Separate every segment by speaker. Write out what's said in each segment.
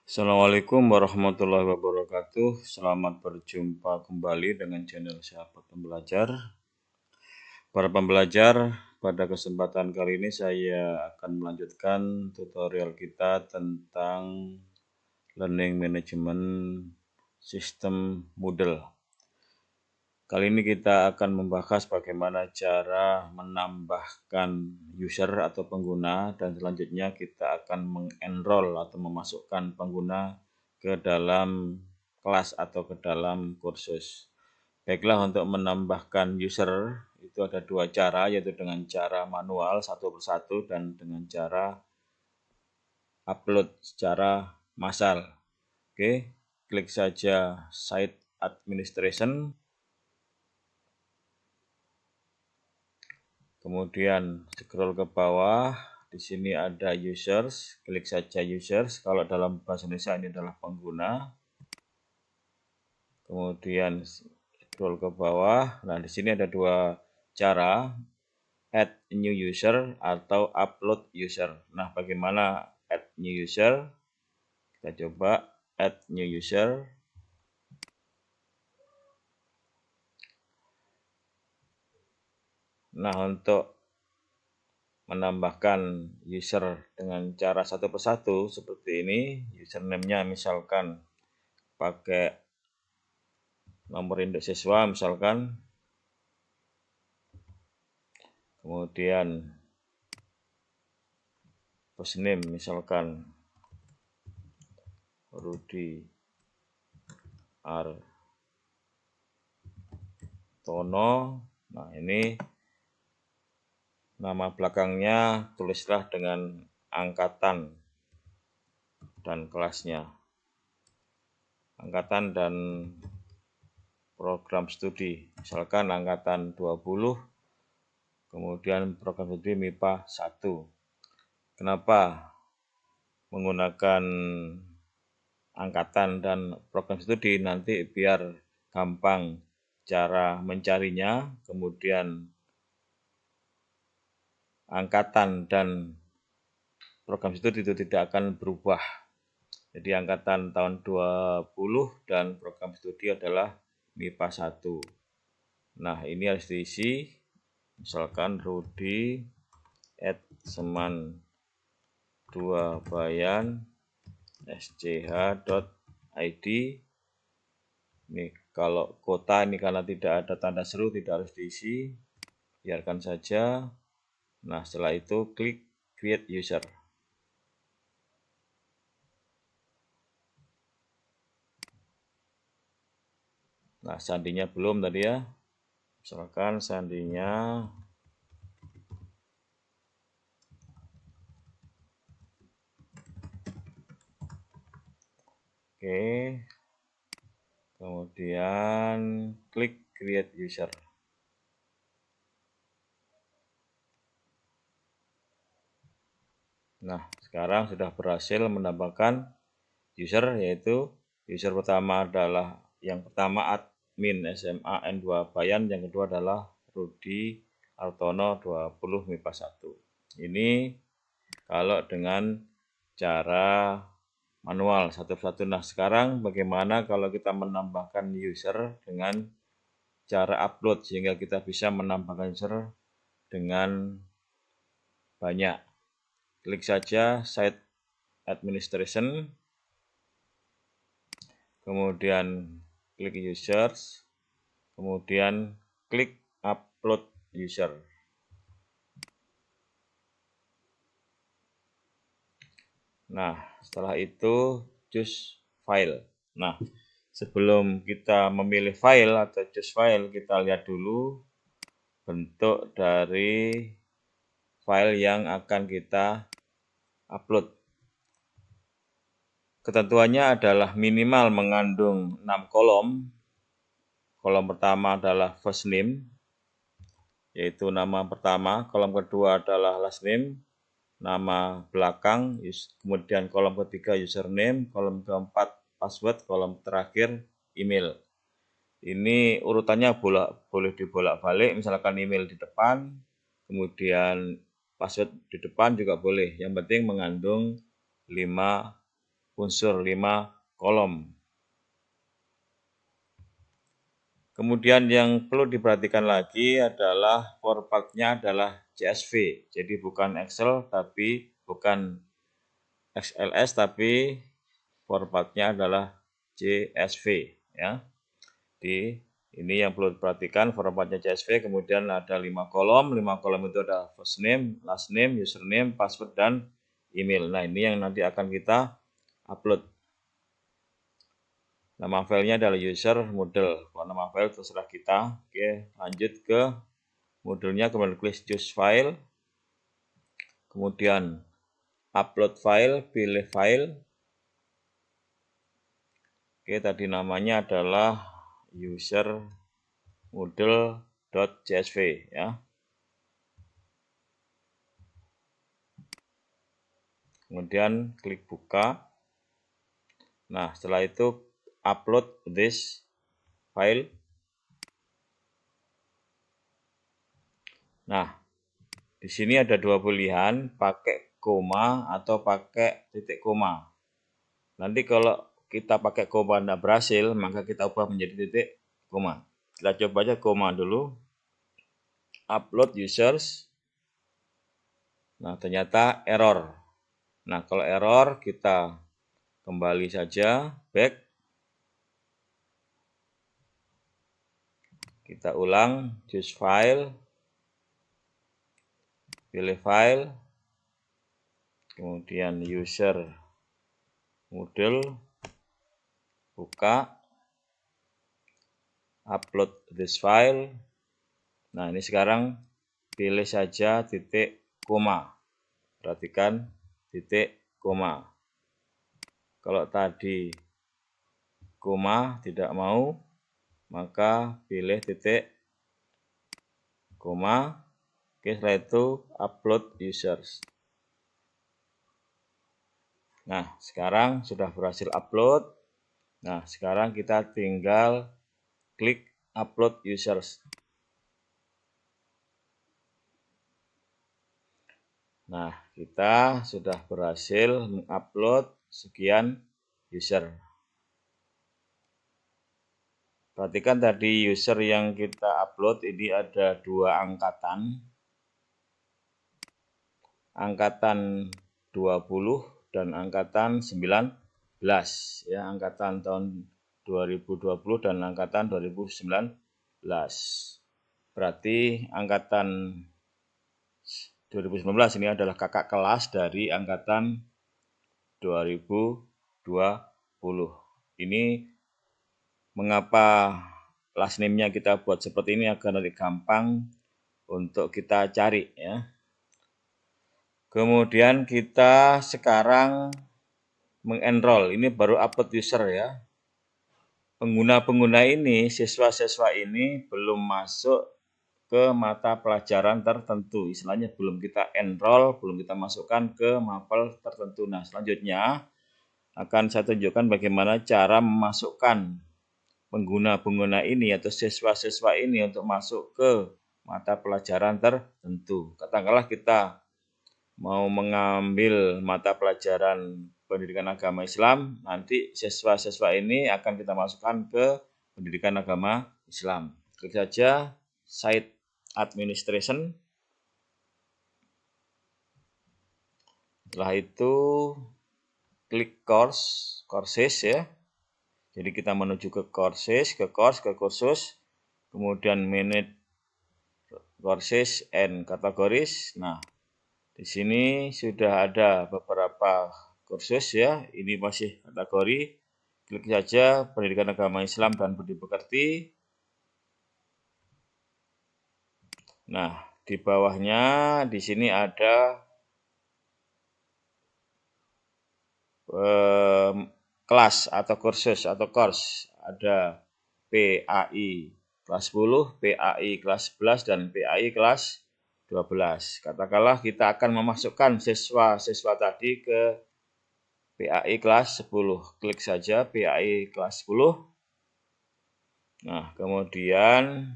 Speaker 1: Assalamualaikum warahmatullahi wabarakatuh. Selamat berjumpa kembali dengan channel Sahabat Pembelajar. Para pembelajar, pada kesempatan kali ini saya akan melanjutkan tutorial kita tentang Learning Management System Moodle. Kali ini kita akan membahas bagaimana cara menambahkan user atau pengguna, dan selanjutnya kita akan mengenroll atau memasukkan pengguna ke dalam kelas atau ke dalam kursus. Baiklah, untuk menambahkan user itu ada dua cara, yaitu dengan cara manual satu persatu dan dengan cara upload secara massal. Oke, klik saja Site Administration. Kemudian scroll ke bawah, di sini ada users, klik saja users. Kalau dalam bahasa Indonesia ini adalah pengguna. Kemudian scroll ke bawah. Nah, di sini ada dua cara, add new user atau upload user. Nah, bagaimana add new user? Kita coba add new user. Nah, untuk menambahkan user dengan cara satu persatu seperti ini, username-nya misalkan pakai nomor induk siswa misalkan, kemudian first-name misalkan Rudi Artono. Nah, ini nama belakangnya tulislah dengan angkatan dan kelasnya, angkatan dan program studi, misalkan angkatan 20, kemudian program studi MIPA 1. Kenapa menggunakan angkatan dan program studi? Nanti biar gampang cara mencarinya, kemudian angkatan dan program studi itu tidak akan berubah. Jadi angkatan tahun 20 dan program studi adalah MIPA 1. Nah, ini harus diisi, misalkan Rudi @seman 2 bayan sch.id. Ini kalau kota ini karena tidak ada tanda seru tidak harus diisi, biarkan saja. Nah, setelah itu klik create user. Nah, sandinya belum tadi ya, misalkan sandinya oke, kemudian klik create user. Nah, sekarang sudah berhasil menambahkan user, yaitu user pertama adalah yang pertama admin SMA N2 Bayan, yang kedua adalah Rudi Artono 20 MIPA 1. Ini kalau dengan cara manual satu persatu. Nah, sekarang bagaimana kalau kita menambahkan user dengan cara upload, sehingga kita bisa menambahkan user dengan banyak. Klik saja Site Administration, kemudian klik users, kemudian klik upload user. Nah, setelah itu choose file. Nah, sebelum kita memilih file atau choose file, kita lihat dulu bentuk dari file yang akan kita upload. Ketentuannya adalah minimal mengandung 6 kolom. Kolom pertama adalah first name, yaitu nama pertama. Kolom kedua adalah last name, nama belakang. Kemudian kolom ketiga username, kolom keempat password, kolom terakhir email. Ini urutannya boleh dibolak-balik, misalkan email di depan, kemudian password di depan juga boleh. Yang penting mengandung 5 unsur 5 kolom. Kemudian yang perlu diperhatikan lagi adalah formatnya adalah CSV. Jadi bukan Excel tapi bukan XLS tapi formatnya adalah CSV ya. Ini yang perlu diperhatikan formatnya CSV. Kemudian ada 5 kolom. 5 kolom itu ada first name, last name, username, password dan email. Nah, ini yang nanti akan kita upload. Nama filenya adalah user model. Kalau nama file terserah kita. Oke, lanjut ke modelnya. Kemudian klik choose file. Kemudian upload file, pilih file. Oke, tadi namanya adalah user model.csv ya. Kemudian klik buka. Nah, setelah itu upload this file. Nah, di sini ada dua pilihan, pakai koma atau pakai titik koma. Nanti kalau kita pakai koma tidak berhasil, maka kita ubah menjadi titik koma. Kita coba aja koma dulu. Upload users. Nah, ternyata error. Nah, kalau error kita kembali saja, back. Kita ulang, choose file, pilih file, kemudian user model, buka, upload this file. Nah, ini sekarang pilih saja titik koma. Perhatikan titik koma. Kalau tadi koma tidak mau, maka pilih titik koma. Oke, setelah itu upload users. Nah, sekarang sudah berhasil upload. Nah, sekarang kita tinggal klik upload users. Nah, kita sudah berhasil mengupload sekian user. Perhatikan tadi user yang kita upload ini ada dua angkatan. Angkatan 20 dan angkatan 19 ya, angkatan tahun 2020 dan angkatan 2019. Berarti angkatan 2019 ini adalah kakak kelas dari angkatan 2020. Ini mengapa last name-nya kita buat seperti ini agar nanti gampang untuk kita cari ya. Kemudian kita sekarang mengenroll, ini baru upload user ya. Pengguna-pengguna ini, siswa-siswa ini belum masuk ke mata pelajaran tertentu. Istilahnya belum kita enroll, belum kita masukkan ke mapel tertentu. Nah, selanjutnya akan saya tunjukkan bagaimana cara memasukkan pengguna-pengguna ini atau siswa-siswa ini untuk masuk ke mata pelajaran tertentu. Katakanlah kita mau mengambil mata pelajaran pendidikan agama Islam, nanti siswa-siswa ini akan kita masukkan ke pendidikan agama Islam. Klik saja site administration. Setelah itu klik courses ya. Jadi kita menuju ke courses, ke kursus, kemudian manage courses and categories. Nah, di sini sudah ada beberapa kursus ya, ini masih kategori. Klik saja pendidikan agama Islam dan budi pekerti. Nah, di bawahnya di sini ada kelas atau kursus atau course. Ada PAI kelas 10, PAI kelas 11 dan PAI kelas 12. Katakanlah kita akan memasukkan siswa-siswa tadi ke PAI kelas 10. Klik saja PAI kelas 10. Nah, kemudian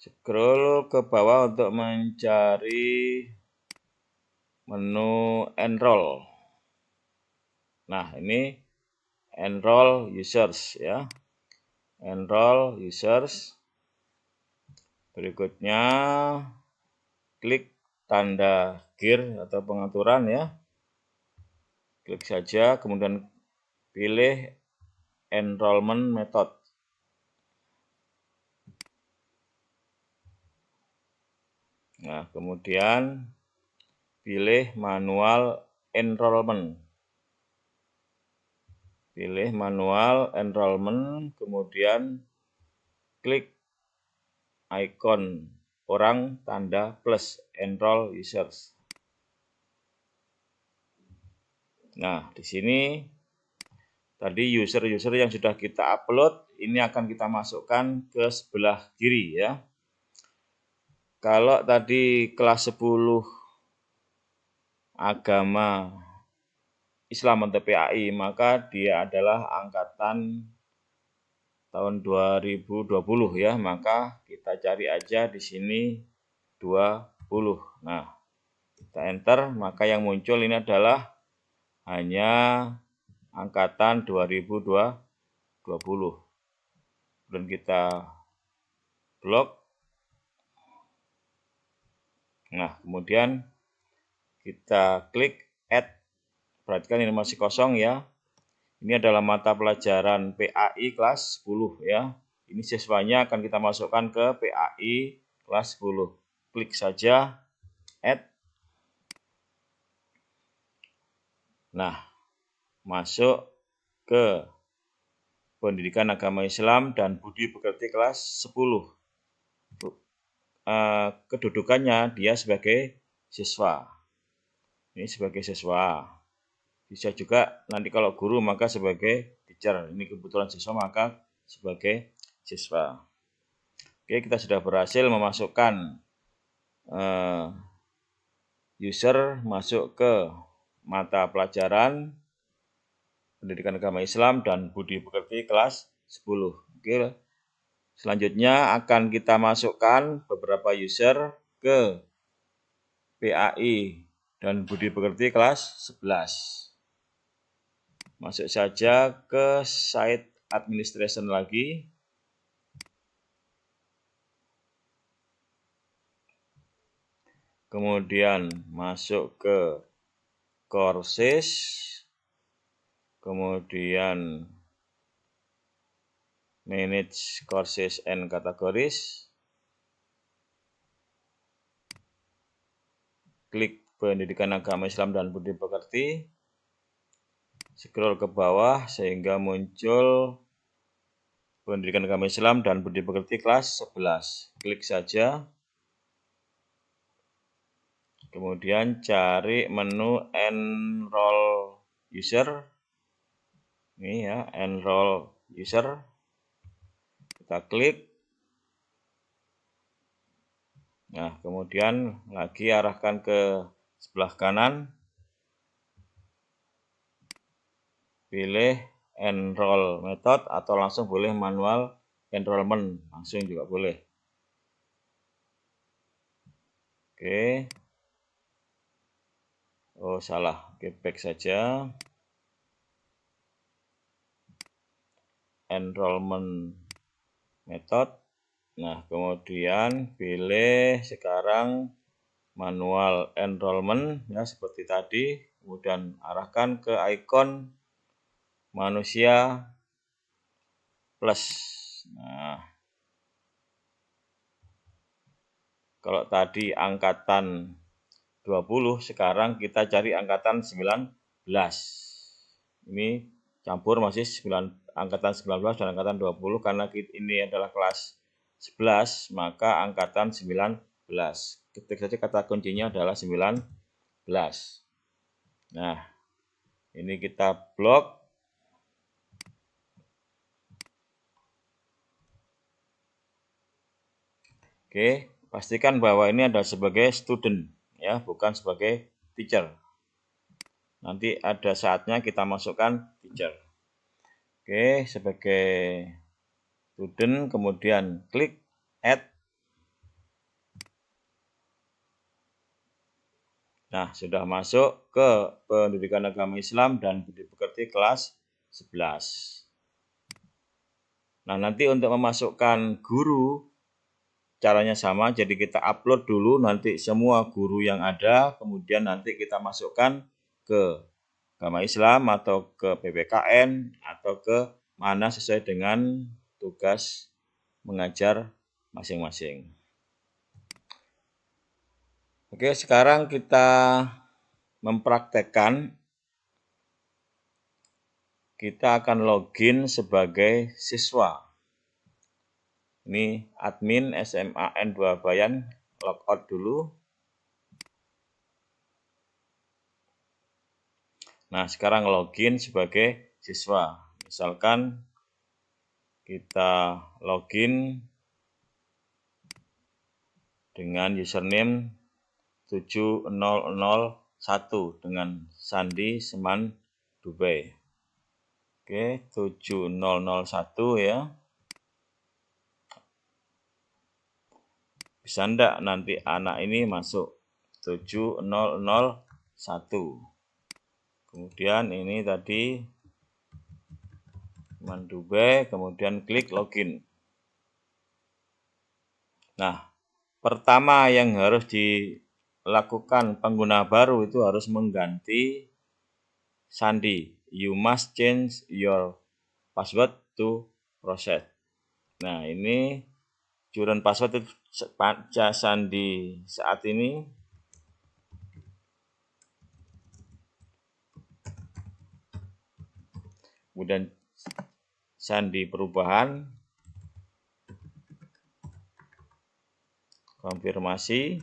Speaker 1: Scroll ke bawah untuk mencari menu enroll. Nah, ini enroll users ya. Enroll users. Berikutnya klik tanda gear atau pengaturan ya. Klik saja, kemudian pilih enrollment method. Nah, kemudian pilih manual enrollment. Pilih manual enrollment, kemudian klik icon orang tanda plus enroll users. Nah, di sini tadi user-user yang sudah kita upload ini akan kita masukkan ke sebelah kiri ya. Kalau tadi kelas 10 agama Islam atau PAI, maka dia adalah angkatan tahun 2020 ya, maka kita cari aja di sini 20. Nah, kita enter, maka yang muncul ini adalah hanya angkatan 2020. Dan kita blok. Nah, kemudian kita klik add. Perhatikan ini masih kosong ya. Ini adalah mata pelajaran PAI kelas 10 ya. Ini siswanya akan kita masukkan ke PAI kelas 10. Klik saja add. Nah, masuk ke pendidikan agama Islam dan budi pekerti kelas 10. Kedudukannya dia sebagai siswa. Ini sebagai siswa. Bisa juga nanti kalau guru maka sebagai teacher. Ini kebetulan siswa maka sebagai siswa. Oke, kita sudah berhasil memasukkan user masuk ke mata pelajaran pendidikan agama Islam dan budi pekerti kelas 10. Oke. Selanjutnya akan kita masukkan beberapa user ke PAI dan budi pekerti kelas 11. Masuk saja ke site administration lagi. Kemudian masuk ke courses. Kemudian manage courses and categories. Klik pendidikan agama Islam dan budi pekerti. Scroll ke bawah sehingga muncul pendidikan agama Islam dan budi pekerti kelas 11. Klik saja. Kemudian cari menu enroll user. Ini ya, enroll user. Kita klik. Nah, kemudian lagi arahkan ke sebelah kanan. Pilih enroll method atau langsung boleh manual enrollment. Langsung juga boleh. Oke. Oh, salah. Oke, back saja. Enrollment method. Nah, kemudian pilih sekarang manual enrollment ya seperti tadi, kemudian arahkan ke icon manusia plus. Nah, kalau tadi angkatan 20, sekarang kita cari angkatan 19. Ini campur masih angkatan 19 dan angkatan 20 karena ini adalah kelas 11, maka angkatan 19. Ketik saja kata kuncinya adalah 19. Nah, ini kita blok. Oke, pastikan bahwa ini adalah sebagai student ya, bukan sebagai teacher. Nanti ada saatnya kita masukkan teacher. Oke, sebagai student kemudian klik add. Nah, sudah masuk ke pendidikan agama Islam dan budi pekerti kelas 11. Nah, nanti untuk memasukkan guru caranya sama, jadi kita upload dulu nanti semua guru yang ada, kemudian nanti kita masukkan ke agama Islam atau ke PPKN atau ke mana sesuai dengan tugas mengajar masing-masing. Oke, sekarang kita mempraktekkan. Kita akan login sebagai siswa. Ini admin SMAN 2 Bayan, logout dulu. Nah, sekarang login sebagai siswa. Misalkan kita login dengan username 7001 dengan Sandi Seman Dubai. Oke, 7001 ya. Bisa enggak nanti anak ini masuk 7001. Kemudian ini tadi Seman Dubai, kemudian klik login. Nah, pertama yang harus dilakukan pengguna baru itu harus mengganti sandi. You must change your password to process. Nah, ini current password itu sandi saat ini. Kemudian sandi perubahan. Konfirmasi.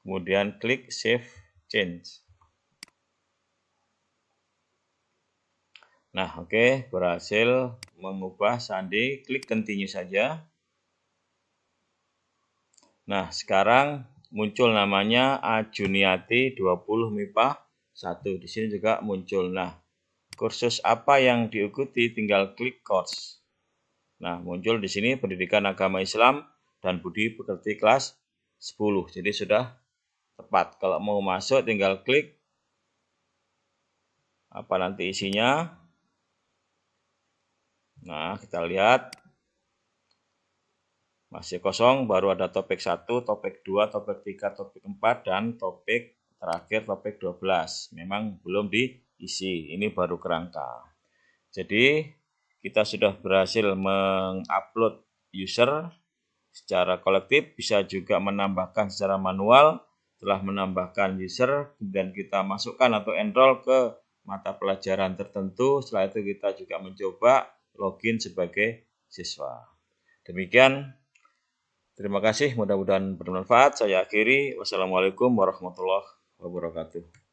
Speaker 1: Kemudian klik save change. Nah, oke, berhasil mengubah sandi, klik continue saja. Nah, sekarang muncul namanya Ajuniati 20 MIPA 1. Di sini juga muncul. Nah, kursus apa yang diikuti tinggal klik course. Nah, muncul di sini pendidikan agama Islam dan budi pekerti kelas 10. Jadi sudah tepat. Kalau mau masuk tinggal klik apa nanti isinya. Nah, kita lihat masih kosong, baru ada topik 1, topik 2, topik 3, topik 4, dan topik terakhir topik 12. Memang belum diisi, ini baru kerangka. Jadi, kita sudah berhasil mengupload user secara kolektif, bisa juga menambahkan secara manual. Setelah menambahkan user, kemudian kita masukkan atau enroll ke mata pelajaran tertentu. Setelah itu kita juga mencoba login sebagai siswa. Demikian, terima kasih, mudah-mudahan bermanfaat. Saya akhiri. Wassalamualaikum warahmatullahi wabarakatuh.